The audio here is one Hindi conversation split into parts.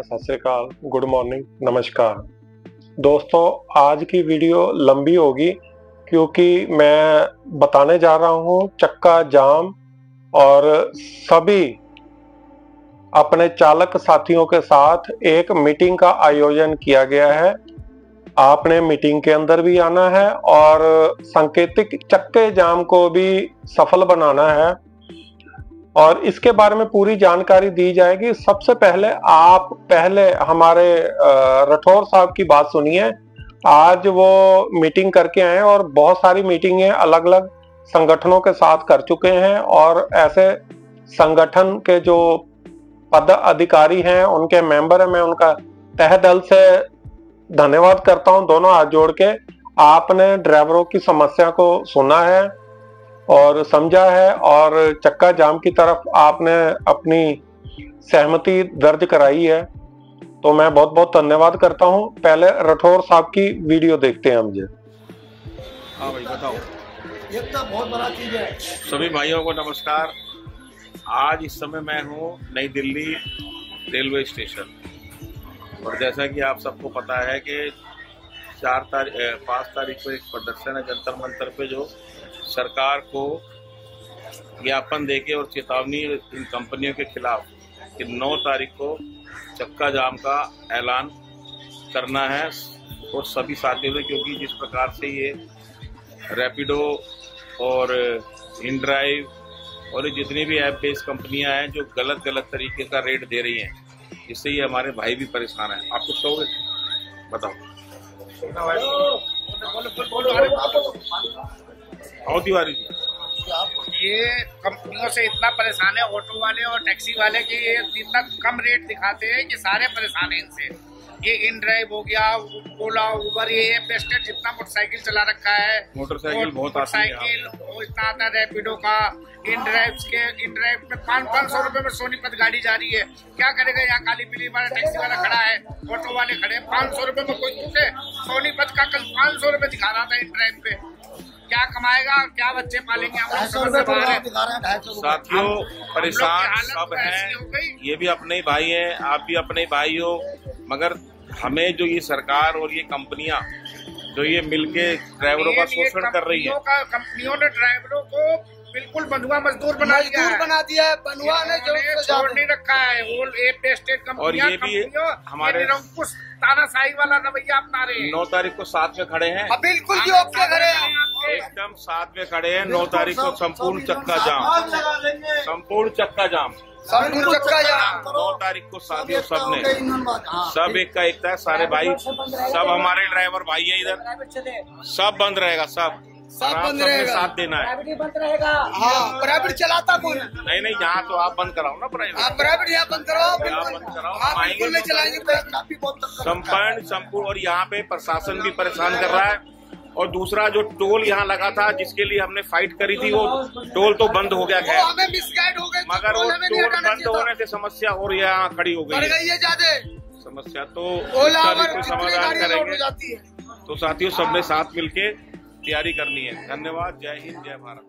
सत श्री अकाल, गुड मॉर्निंग, नमस्कार दोस्तों। आज की वीडियो लंबी होगी क्योंकि मैं बताने जा रहा हूं चक्का जाम और सभी अपने चालक साथियों के साथ एक मीटिंग का आयोजन किया गया है। आपने मीटिंग के अंदर भी आना है और सांकेतिक चक्के जाम को भी सफल बनाना है और इसके बारे में पूरी जानकारी दी जाएगी। सबसे पहले आप हमारे राठौर साहब की बात सुनिए। आज वो मीटिंग करके आए और बहुत सारी मीटिंगें अलग अलग संगठनों के साथ कर चुके हैं और ऐसे संगठन के जो पद अधिकारी हैं, उनके मेंबर हैं, मैं उनका तहे दिल से धन्यवाद करता हूं, दोनों हाथ जोड़ के। आपने ड्राइवरों की समस्या को सुना है और समझा है और चक्का जाम की तरफ आपने अपनी सहमति दर्ज कराई है, तो मैं बहुत बहुत धन्यवाद करता हूं। पहले राठौर साहब की वीडियो देखते हैं हम जी। हाँ भाई बताओ। ये तो बहुत बड़ा चीज है। सभी भाइयों को नमस्कार। आज इस समय मैं हूँ नई दिल्ली रेलवे स्टेशन और जैसा कि आप सबको पता है कि 5 तारीख को एक प्रदर्शन है जंतर मंतर पे, जो सरकार को ज्ञापन देके और चेतावनी इन कंपनियों के खिलाफ कि 9 तारीख को चक्का जाम का ऐलान करना है और सभी साथियों से, क्योंकि जिस प्रकार से ये रैपिडो और इनड्राइव और ये जितनी भी ऐप बेस्ड कंपनियां हैं जो गलत तरीके का रेट दे रही हैं, इससे ये हमारे भाई भी परेशान हैं। आप कुछ कहोगे? बताओ। आओ तिवारी जी। ये कंपनियों से इतना परेशान है ऑटो वाले और टैक्सी वाले कि ये इतना कम रेट दिखाते हैं कि सारे परेशान हैं इनसे। ये इन ड्राइव हो गया, ओला, उबर, ये बेस्टेड जितना मोटरसाइकिल चला रखा है, मोटरसाइकिल बहुत आती है, वो इतना आता है। रैपिडो का इन ड्राइव में 500 रुपए में सोनीपत गाड़ी जा रही है। क्या करेगा? यहाँ काली पीली वाला टैक्सी वाला खड़ा है, ऑटो वाले खड़े हैं। 500 रुपए में कोई पूछे? सोनीपत का कल 500 रुपए दिखा रहा था इन ड्राइव पे। क्या कमाएगा, क्या बच्चे पालेंगे? साथियों परेशान सब हैं, ये भी अपने भाई हैं, आप भी अपने भाई हो, मगर हमें जो ये सरकार और ये कंपनियां जो ये मिलके ड्राइवरों का शोषण कर रही है, कंपनियों ने ड्राइवरों को बिल्कुल बंधुआ मजदूर बना दिया है। बंधुआ ने छोड़ नहीं रखा है। और ये भी हमारे तानाशाही वाला रवैया अपना रहे हैं। 9 तारीख को साथ में खड़े हैं, बिल्कुल खड़े हैं, एकदम साथ में खड़े हैं। 9 तारीख को संपूर्ण चक्का जाम 9 तारीख को साथियों सब एक का एक है। सारे भाई, सब हमारे ड्राइवर भाई है, इधर सब बंद रहेगा, सब बंद रहेगा, साथ देना है। बंद रहेगा। हाँ, प्राइवेट चलाता कौन? नहीं यहाँ तो आप बंद कराओ ना, प्राइवेट यहाँ बंद कराओ, आएंगे संपूर्ण। और यहाँ पे प्रशासन भी परेशान कर रहा है। और दूसरा जो टोल यहाँ लगा था, जिसके लिए हमने फाइट करी थी, वो टोल तो बंद हो गया है, मगर वो टोल बंद होने से समस्या और यहाँ खड़ी हो गई है समस्या। तो समाधान करेंगे। तो साथियों सबने साथ मिलके तैयारी करनी है। धन्यवाद। जय हिंद, जय भारत।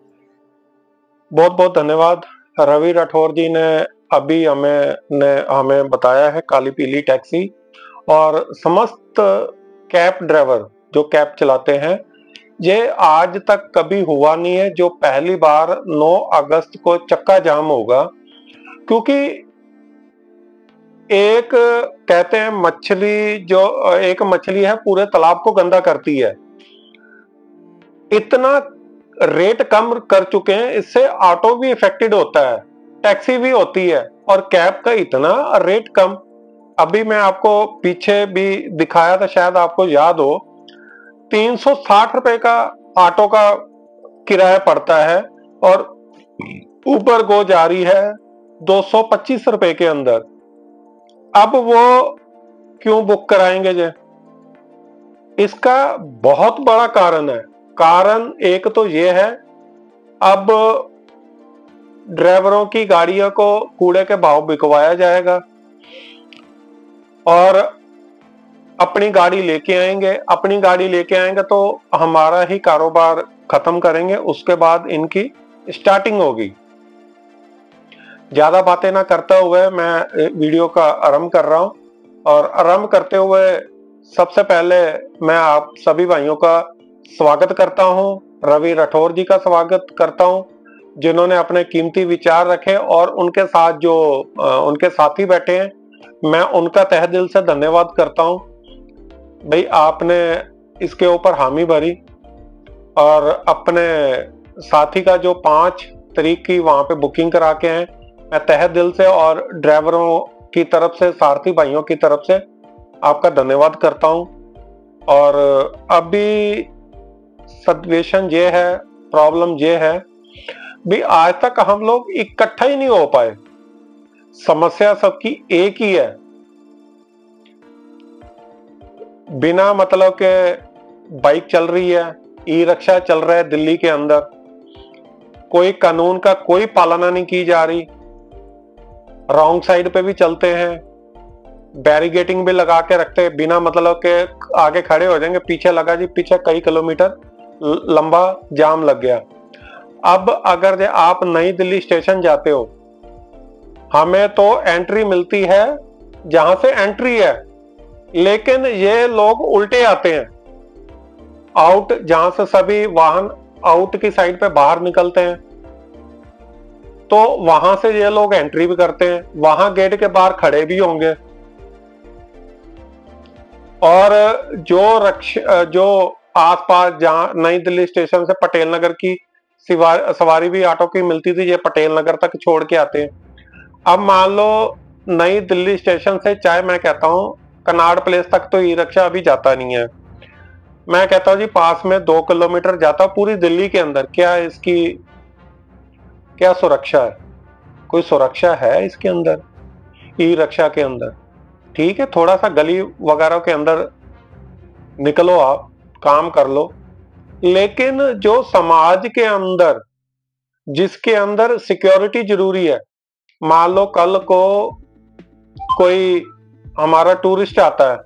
बहुत बहुत धन्यवाद। रवि राठौर जी ने अभी हमें बताया है काली पीली टैक्सी और समस्त कैब ड्राइवर जो कैब चलाते हैं, ये आज तक कभी हुआ नहीं है जो पहली बार 9 अगस्त को चक्का जाम होगा। क्योंकि एक कहते हैं एक मछली है पूरे तालाब को गंदा करती है। इतना रेट कम कर चुके हैं, इससे ऑटो भी इफेक्टेड होता है, टैक्सी भी होती है और कैब का इतना रेट कम। अभी मैं आपको पीछे भी दिखाया था, शायद आपको याद हो, 360 रुपए का ऑटो का किराया पड़ता है और ऊपर गो जा रही है 225 रुपए के अंदर। अब वो क्यों बुक कराएंगे जे? इसका बहुत बड़ा कारण है। कारण एक तो ये है, अब ड्राइवरों की गाड़ियों को कूड़े के भाव बिकवाया जाएगा और अपनी गाड़ी लेके आएंगे तो हमारा ही कारोबार खत्म करेंगे, उसके बाद इनकी स्टार्टिंग होगी। ज्यादा बातें ना करते हुए मैं वीडियो का आरंभ कर रहा हूं। और आरंभ करते हुए सबसे पहले मैं आप सभी भाइयों का स्वागत करता हूं, रवि राठौर जी का स्वागत करता हूं, जिन्होंने अपने कीमती विचार रखे और उनके साथ जो उनके साथी बैठे हैं, मैं उनका तहे दिल से धन्यवाद करता हूं। भाई आपने इसके ऊपर हामी भरी और अपने साथी का जो 5 तारीख की वहां पे बुकिंग करा के हैं, मैं तहे दिल से और ड्राइवरों की तरफ से, सारथी भाइयों की तरफ से आपका धन्यवाद करता हूं। और अभी सिचुएशन ये है, प्रॉब्लम ये है भी, आज तक हम लोग इकट्ठा ही नहीं हो पाए। समस्या सबकी एक ही है, बिना मतलब के बाइक चल रही है, ई रिक्शा चल रहा है दिल्ली के अंदर, कोई कानून का कोई पालना नहीं की जा रही, रॉन्ग साइड पे भी चलते हैं, बैरिगेटिंग भी लगा के रखते हैं, बिना मतलब के आगे खड़े हो जाएंगे, पीछे लगा जी, पीछे कई किलोमीटर लंबा जाम लग गया। अब अगर आप नई दिल्ली स्टेशन जाते हो, हमें तो एंट्री मिलती है जहां से एंट्री है, लेकिन ये लोग उल्टे आते हैं, आउट, जहां से सभी वाहन आउट की साइड पे बाहर निकलते हैं, तो वहां से ये लोग एंट्री भी करते हैं, वहां गेट के बाहर खड़े भी होंगे। और जो आसपास, जहां नई दिल्ली स्टेशन से पटेल नगर की सवारी भी ऑटो की मिलती थी, ये पटेल नगर तक छोड़ के आते हैं। अब मान लो नई दिल्ली स्टेशन से, चाहे मैं कहता हूं कनाड़ प्लेस तक तो ई रिक्शा अभी जाता नहीं है, मैं कहता हूं जी पास में 2 किलोमीटर जाता पूरी दिल्ली के अंदर, क्या इसकी क्या सुरक्षा है? कोई सुरक्षा है इसके अंदर, ई रिक्शा के अंदर? ठीक है, थोड़ा सा गली वगैरह के अंदर निकलो, आप काम कर लो, लेकिन जो समाज के अंदर, जिसके अंदर सिक्योरिटी जरूरी है, मान लो कल को कोई हमारा टूरिस्ट आता है,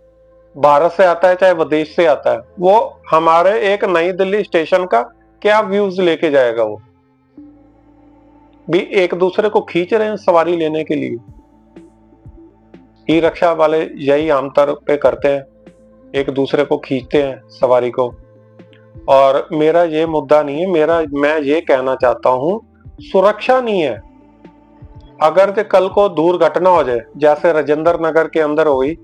भारत से आता है चाहे विदेश से आता है, वो हमारे एक नई दिल्ली स्टेशन का क्या व्यूज लेके जाएगा? वो भी एक दूसरे को खींच रहे हैं सवारी लेने के लिए। ई रिक्शा वाले यही आमतौर पे करते हैं, एक दूसरे को खींचते हैं सवारी को। और मेरा ये मुद्दा नहीं है, मैं ये कहना चाहता हूं, सुरक्षा नहीं है। अगर जो कल को दुर्घटना हो जाए, जैसे राजेंद्र नगर के अंदर हुई,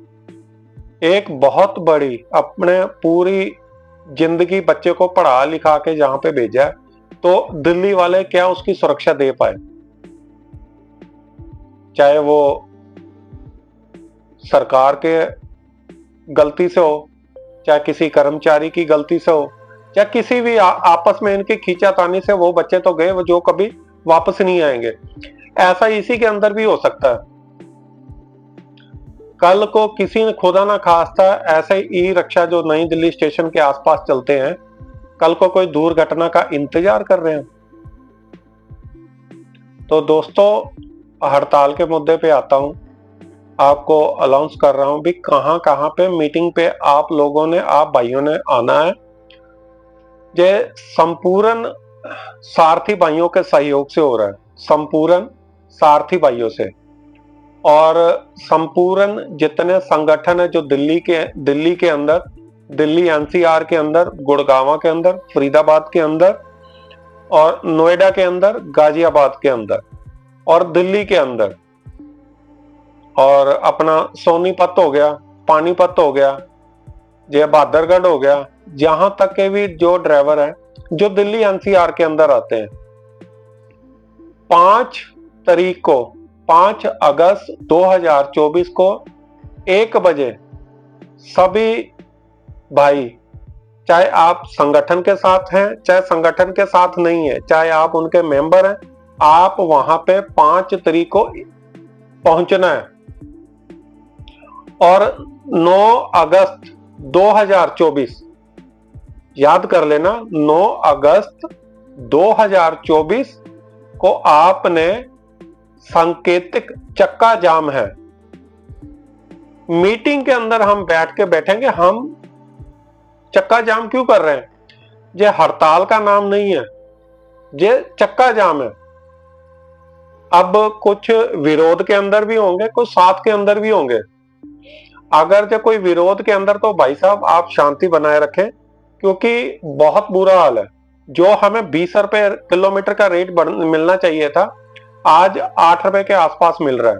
एक बहुत बड़ी, अपने पूरी जिंदगी बच्चे को पढ़ा लिखा के जहां पे भेजा है, तो दिल्ली वाले क्या उसकी सुरक्षा दे पाए? चाहे वो सरकार के गलती से हो, चाहे किसी कर्मचारी की गलती से हो, चाहे किसी भी आपस में इनकी खींचातानी से वो बच्चे तो गए, वो जो कभी वापस नहीं आएंगे। ऐसा इसी के अंदर भी हो सकता है। कल को किसी ने खुदा ना खास्ता ऐसे ई रिक्शा जो नई दिल्ली स्टेशन के आसपास चलते हैं, कल को कोई दुर्घटना का इंतजार कर रहे हैं। तो दोस्तों, हड़ताल के मुद्दे पे आता हूं, आपको अनाउंस कर रहा हूं भी कहां पे मीटिंग पे आप लोगों ने, आप भाइयों ने आना है। ये संपूर्ण सारथी भाइयों के सहयोग से हो रहा है, संपूर्ण सारथी भाइयों से, और संपूर्ण जितने संगठन है जो दिल्ली के अंदर, दिल्ली एनसीआर के अंदर, गुड़गांव के अंदर, फरीदाबाद के अंदर, और नोएडा के अंदर, गाजियाबाद के अंदर, और दिल्ली के अंदर, और अपना सोनीपत हो गया, पानीपत हो गया, जय बहादुरगढ़ हो गया, जहां तक के भी जो ड्राइवर है जो दिल्ली एनसीआर के अंदर आते हैं, 5 तारीख को, 5 अगस्त 2024 को 1 बजे सभी भाई, चाहे आप संगठन के साथ हैं, चाहे संगठन के साथ नहीं है, चाहे आप उनके मेंबर हैं, आप वहां पे 5 तारीख को पहुंचना है। और 9 अगस्त 2024, याद कर लेना, 9 अगस्त 2024 को आपने सांकेतिक चक्का जाम है, मीटिंग के अंदर हम बैठ के बैठेंगे। हम चक्का जाम क्यों कर रहे हैं? ये हड़ताल का नाम नहीं है, ये चक्का जाम है। अब कुछ विरोध के अंदर भी होंगे, कुछ साथ के अंदर भी होंगे। अगर जो कोई विरोध के अंदर, तो भाई साहब आप शांति बनाए रखें, क्योंकि बहुत बुरा हाल है। जो हमें 20 रुपए किलोमीटर का रेट मिलना चाहिए था, आज 8 रुपए के आसपास मिल रहा है।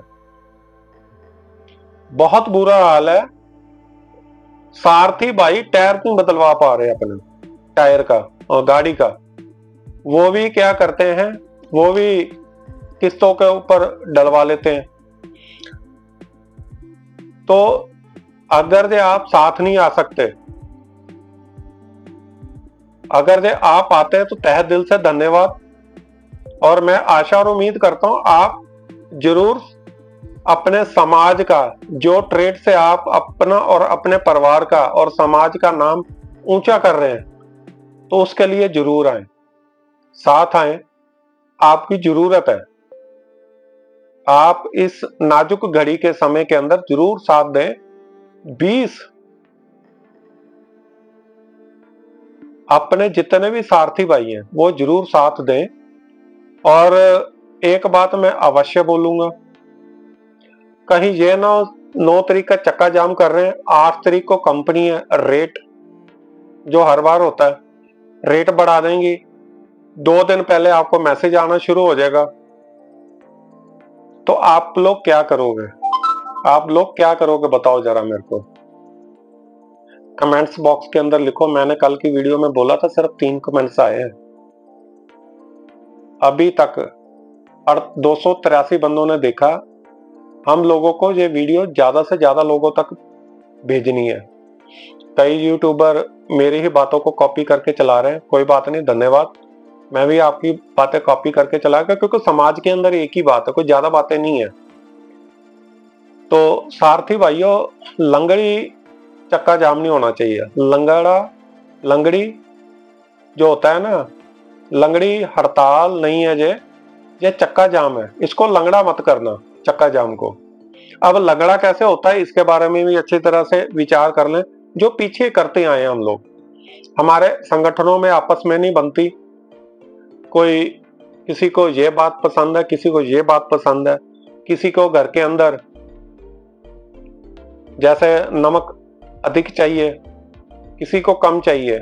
बहुत बुरा हाल है। सारथी भाई टायर नहीं बदलवा पा रहे अपने, टायर का और गाड़ी का। वो भी क्या करते हैं, वो भी किस्तों के ऊपर डलवा लेते हैं। तो अगर जे आप साथ नहीं आ सकते, अगर जे आप आते हैं तो तहे दिल से धन्यवाद। और मैं आशा और उम्मीद करता हूं आप जरूर अपने समाज का, जो ट्रेड से आप अपना और अपने परिवार का और समाज का नाम ऊंचा कर रहे हैं, तो उसके लिए जरूर आए, साथ आए। आपकी जरूरत है। आप इस नाजुक घड़ी के समय के अंदर जरूर साथ दें। 20 अपने जितने भी सारथी भाई हैं वो जरूर साथ दें। और एक बात मैं अवश्य बोलूंगा, कहीं ये ना 9 तारीख का चक्का जाम कर रहे हैं, 8 तारीख को कंपनी है रेट, जो हर बार होता है, रेट बढ़ा देंगी। 2 दिन पहले आपको मैसेज आना शुरू हो जाएगा। तो आप लोग क्या करोगे? आप लोग क्या करोगे बताओ जरा मेरे को, कमेंट्स बॉक्स के अंदर लिखो। मैंने कल की वीडियो में बोला था सिर्फ 3 कमेंट्स आए हैं अभी तक, और 283 बंदों ने देखा। हम लोगों को ये वीडियो ज्यादा से ज्यादा लोगों तक भेजनी है। कई यूट्यूबर मेरी ही बातों को कॉपी करके चला रहे हैं, कोई बात नहीं, धन्यवाद। मैं भी आपकी बातें कॉपी करके चलाऊंगा, क्योंकि समाज के अंदर एक ही बात है, कोई ज्यादा बातें नहीं है। तो सारथी भाइयों, लंगड़ी चक्का जाम नहीं होना चाहिए। लंगड़ी जो होता है ना, लंगड़ी हड़ताल नहीं है, ये चक्का जाम है। इसको लंगड़ा मत करना, चक्का जाम को। अब लंगड़ा कैसे होता है इसके बारे में भी अच्छी तरह से विचार कर लें। जो पीछे करते आए हैं हम लोग, हमारे संगठनों में आपस में नहीं बनती। कोई किसी को ये बात पसंद है, किसी को ये बात पसंद है, किसी को घर के अंदर जैसे नमक अधिक चाहिए, किसी को कम चाहिए।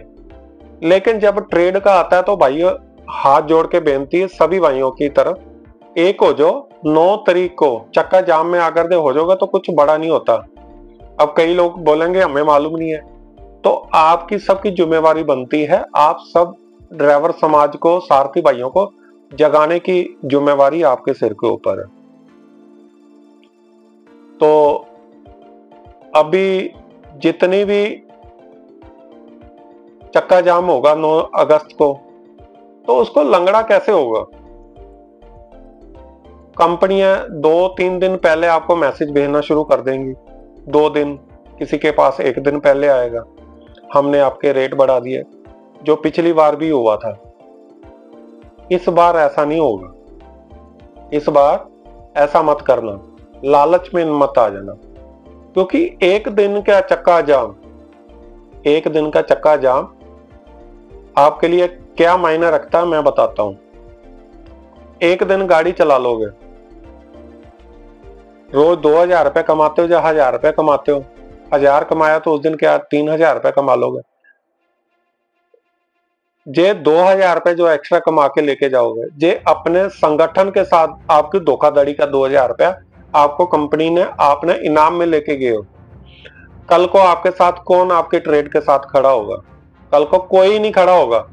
लेकिन जब ट्रेड का आता है तो भाइयों हाथ जोड़ के बेनती है सभी भाइयों की तरफ, एक हो जो 9 तारीख को चक्का जाम में आकर दे हो जाओगे तो कुछ बड़ा नहीं होता। अब कई लोग बोलेंगे हमें मालूम नहीं है, तो आपकी सबकी जिम्मेवारी बनती है। आप सब ड्राइवर समाज को, सारथी भाइयों को जगाने की जिम्मेवारी आपके सिर के ऊपर है। तो अभी जितनी भी चक्का जाम होगा 9 अगस्त को, तो उसको लंगड़ा कैसे होगा? कंपनियां 2-3 दिन पहले आपको मैसेज भेजना शुरू कर देंगी। 2 दिन, किसी के पास 1 दिन पहले आएगा, हमने आपके रेट बढ़ा दिए, जो पिछली बार भी हुआ था। इस बार ऐसा नहीं होगा। इस बार ऐसा मत करना, लालच में मत आ जाना, क्योंकि एक दिन का चक्का जाम आपके लिए क्या मायने रखता है मैं बताता हूं। एक दिन गाड़ी चला लोगे, रोज 2000 रुपए कमाते हो या 1000 रुपए कमाते हो, 1000 कमाया तो उस दिन क्या 3000 रुपए कमा लोगे। जे 2000 रुपए जो एक्स्ट्रा कमा के लेके जाओगे, जे अपने संगठन के साथ आपकी धोखाधड़ी का 2000 रुपया आपको कंपनी ने, आपने इनाम में लेके गए हो। कल को आपके साथ कौन आपके ट्रेड के साथ खड़ा होगा? कल को कोई नहीं खड़ा होगा।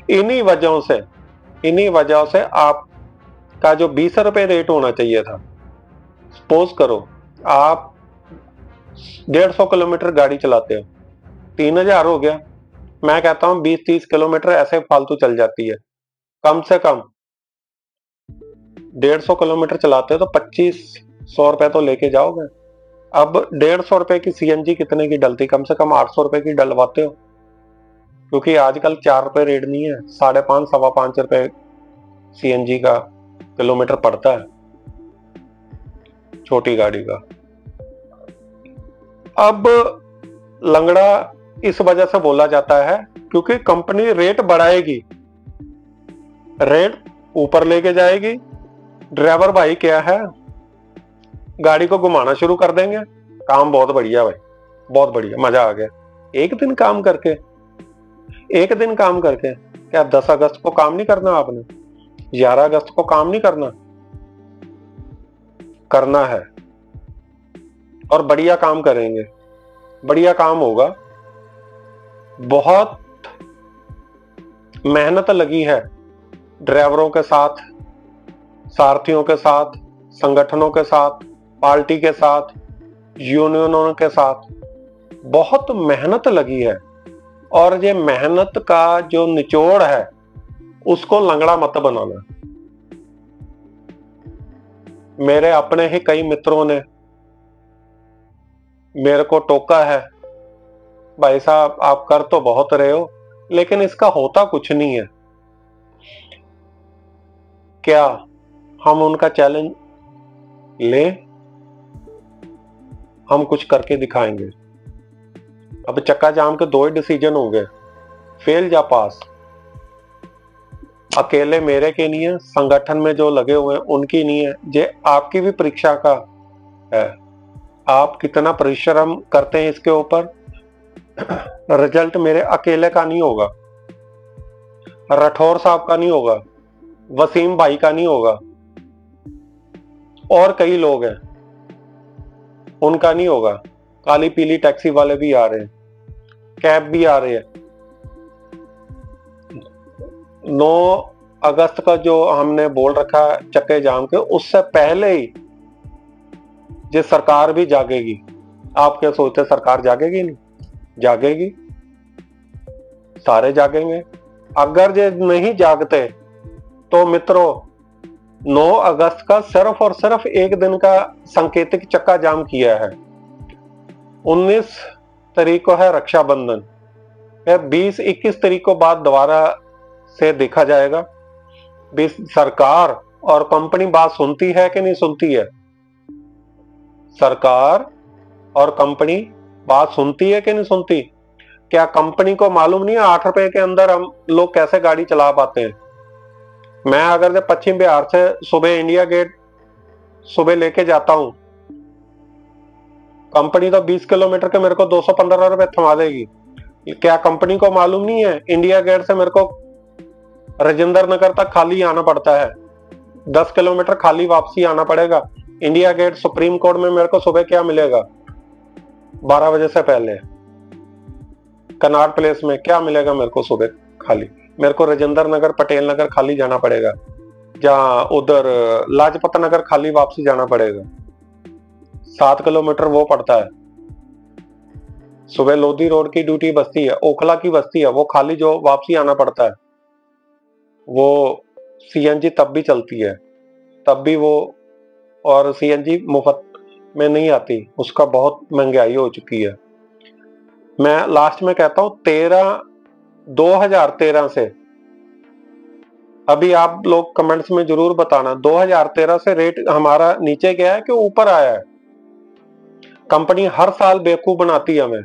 इन्हीं वजहों से आपका जो 20 रुपए रेट होना चाहिए था, सपोज करो आप 150 किलोमीटर गाड़ी चलाते हो, 3000 हो गया। मैं कहता हूं 20-30 किलोमीटर ऐसे फालतू चल जाती है। कम से कम 150 किलोमीटर चलाते हो तो 2500 रुपए तो लेके जाओगे। अब 150 रुपए की सीएनजी कितने की डलती? कम से कम 800 रुपए की डलवाते हो, क्योंकि आजकल 4 रुपए रेट नहीं है, 5.5-5.25 रुपए सीएनजी का किलोमीटर पड़ता है छोटी गाड़ी का। अब लंगड़ा इस वजह से बोला जाता है क्योंकि कंपनी रेट बढ़ाएगी, रेट ऊपर लेके जाएगी। ड्राइवर भाई क्या है, गाड़ी को घुमाना शुरू कर देंगे, काम बहुत बढ़िया भाई, बहुत बढ़िया, मजा आ गया। एक दिन काम करके क्या 10 अगस्त को काम नहीं करना आपने? 11 अगस्त को काम नहीं करना है। और बढ़िया काम करेंगे, बढ़िया काम होगा। बहुत मेहनत लगी है ड्राइवरों के साथ, सारथियों के साथ, संगठनों के साथ, पार्टी के साथ, यूनियनों के साथ बहुत मेहनत लगी है। और ये मेहनत का जो निचोड़ है उसको लंगड़ा मत बनाना। मेरे अपने ही कई मित्रों ने मेरे को टोका है, भाई साहब आप कर तो बहुत रहे हो लेकिन इसका होता कुछ नहीं है। क्या हम उनका चैलेंज लें? हम कुछ करके दिखाएंगे। अब चक्का जाम के 2 ही डिसीजन हो गए, फेल या पास। अकेले मेरे के नहीं है, संगठन में जो लगे हुए हैं उनकी नहीं है, ये आपकी भी परीक्षा का है। आप कितना परिश्रम करते हैं इसके ऊपर। रिजल्ट मेरे अकेले का नहीं होगा, राठौर साहब का नहीं होगा, वसीम भाई का नहीं होगा, और कई लोग हैं उनका नहीं होगा। काली पीली टैक्सी वाले भी आ रहे हैं, कैब भी आ रहे हैं। 9 अगस्त का जो हमने बोल रखा चक्के जाम के, उससे पहले ही ये सरकार भी जागेगी। आप क्या सोचते सरकार जागेगी? नहीं जागेगी, सारे जागेंगे। अगर ये नहीं जागते तो मित्रों 9 अगस्त का सिर्फ और सिर्फ एक दिन का सांकेतिक चक्का जाम किया है। 19 तारीख को है रक्षाबंधन, 20-21 तारीख को बाद दोबारा से देखा जाएगा। सरकार और कंपनी बात सुनती है कि नहीं सुनती है? सरकार और कंपनी बात सुनती है कि नहीं सुनती? क्या कंपनी को मालूम नहीं है 8 रुपए के अंदर हम लोग कैसे गाड़ी चला पाते हैं? मैं अगर जब पश्चिम बिहार से सुबह इंडिया गेट सुबह लेके जाता हूं, कंपनी तो 20 किलोमीटर के मेरे को 215 रुपए थमा देगी। क्या कंपनी को मालूम नहीं है इंडिया गेट से मेरे को राजेंद्र नगर तक खाली आना पड़ता है, 10 किलोमीटर खाली वापसी आना पड़ेगा। इंडिया गेट सुप्रीम कोर्ट में मेरे को सुबह क्या मिलेगा 12 बजे से पहले? कनाट प्लेस में क्या मिलेगा मेरे को सुबह खाली? मेरे को राजेंद्र नगर पटेल नगर खाली जाना पड़ेगा, जहां उधर लाजपत नगर खाली वापसी जाना पड़ेगा। 7 किलोमीटर वो पड़ता है। सुबह लोधी रोड की ड्यूटी बस्ती है, ओखला की बस्ती है, वो खाली जो वापसी आना पड़ता है। वो सीएनजी तब भी चलती है, तब भी वो, और सीएनजी मुफ्त में नहीं आती, उसका बहुत महंगाई हो चुकी है। मैं लास्ट में कहता हूं 2013 से, अभी आप लोग कमेंट्स में जरूर बताना, 2013 से रेट हमारा नीचे गया है कि ऊपर आया है? कंपनी हर साल बेवकूफ बनाती है हमें,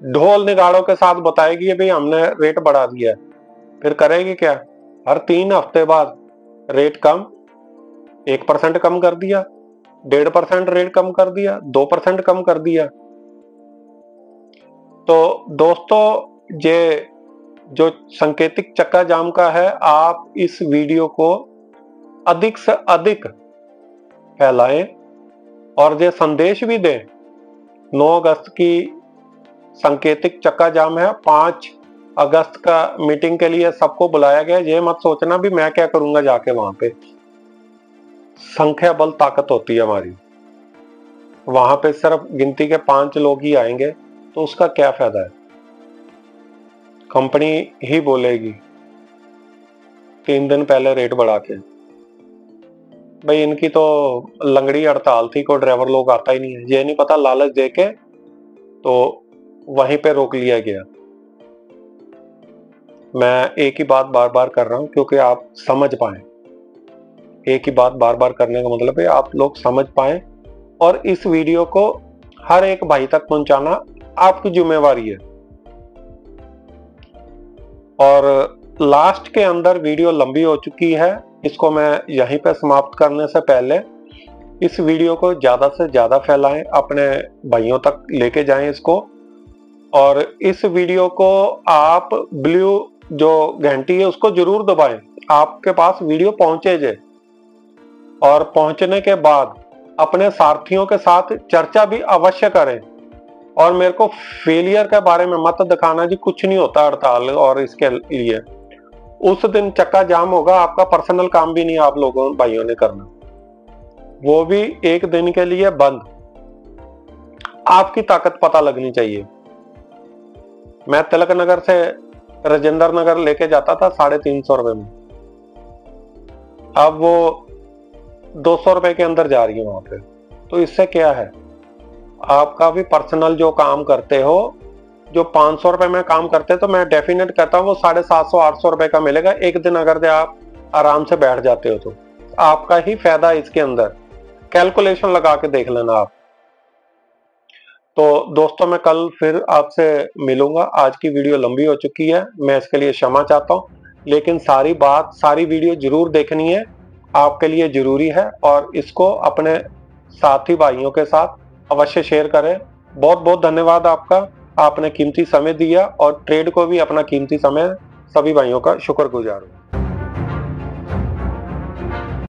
ढोल निगाड़ों के साथ बताएगी भाई हमने रेट बढ़ा दिया है, फिर करेगी क्या? हर 3 हफ्ते बाद रेट कम, 1% कम कर दिया, 1.5% रेट कम कर दिया, 2% कम कर दिया। तो दोस्तों ये जो सांकेतिक चक्का जाम का है, आप इस वीडियो को अधिक से अधिक फैलाएं और ये संदेश भी दें। 9 अगस्त की सांकेतिक चक्का जाम है, 5 अगस्त का मीटिंग के लिए सबको बुलाया गया। ये मत सोचना भी मैं क्या करूंगा जाके वहां पे। संख्या बल ताकत होती है हमारी, वहां पे सिर्फ गिनती के 5 लोग ही आएंगे तो उसका क्या फायदा है? कंपनी ही बोलेगी 3 दिन पहले रेट बढ़ा के। भाई इनकी तो लंगड़ी हड़ताल थी, कोई ड्राइवर लोग आता ही नहीं है। ये नहीं पता लालच देके तो वहीं पे रोक लिया गया। मैं एक ही बात बार बार कर रहा हूं क्योंकि आप समझ पाए। एक ही बात बार बार करने का मतलब है आप लोग समझ पाए, और इस वीडियो को हर एक भाई तक पहुंचाना आपकी जिम्मेवारी है। और लास्ट के अंदर वीडियो लंबी हो चुकी है, इसको मैं यहीं पे समाप्त करने से पहले इस वीडियो को ज़्यादा से ज़्यादा फैलाएं, अपने भाइयों तक लेके जाएं इसको। और इस वीडियो को आप ब्लू जो घंटी है उसको जरूर दबाएं, आपके पास वीडियो पहुंचे जे। और पहुंचने के बाद अपने साथियों के साथ चर्चा भी अवश्य करें। और मेरे को फेलियर के बारे में मत दिखाना जी, कुछ नहीं होता हड़ताल और इसके लिए। उस दिन चक्का जाम होगा, आपका पर्सनल काम भी नहीं आप लोगों भाइयों ने करना, वो भी एक दिन के लिए बंद। आपकी ताकत पता लगनी चाहिए। मैं तिलक नगर से राजेंद्र नगर लेके जाता था 350 रुपए में, अब वो 200 रुपए के अंदर जा रही है वहां पे। तो इससे क्या है, आपका भी पर्सनल जो काम करते हो, जो 500 रुपए में काम करते तो मैं डेफिनेट कहता हूँ वो 750-800 रुपए का मिलेगा एक दिन, अगर आप आराम से बैठ जाते हो तो आपका ही फायदा इसके अंदर। कैलकुलेशन लगा के देख लेना आप। तो दोस्तों मैं कल फिर आपसे मिलूंगा। आज की वीडियो लंबी हो चुकी है, मैं इसके लिए क्षमा चाहता हूँ, लेकिन सारी वीडियो जरूर देखनी है, आपके लिए जरूरी है। और इसको अपने साथी भाइयों के साथ अवश्य शेयर करें। बहुत बहुत धन्यवाद आपका, आपने कीमती समय दिया, और ट्रेड को भी अपना कीमती समय, सभी भाइयों का शुक्रगुजार हूं।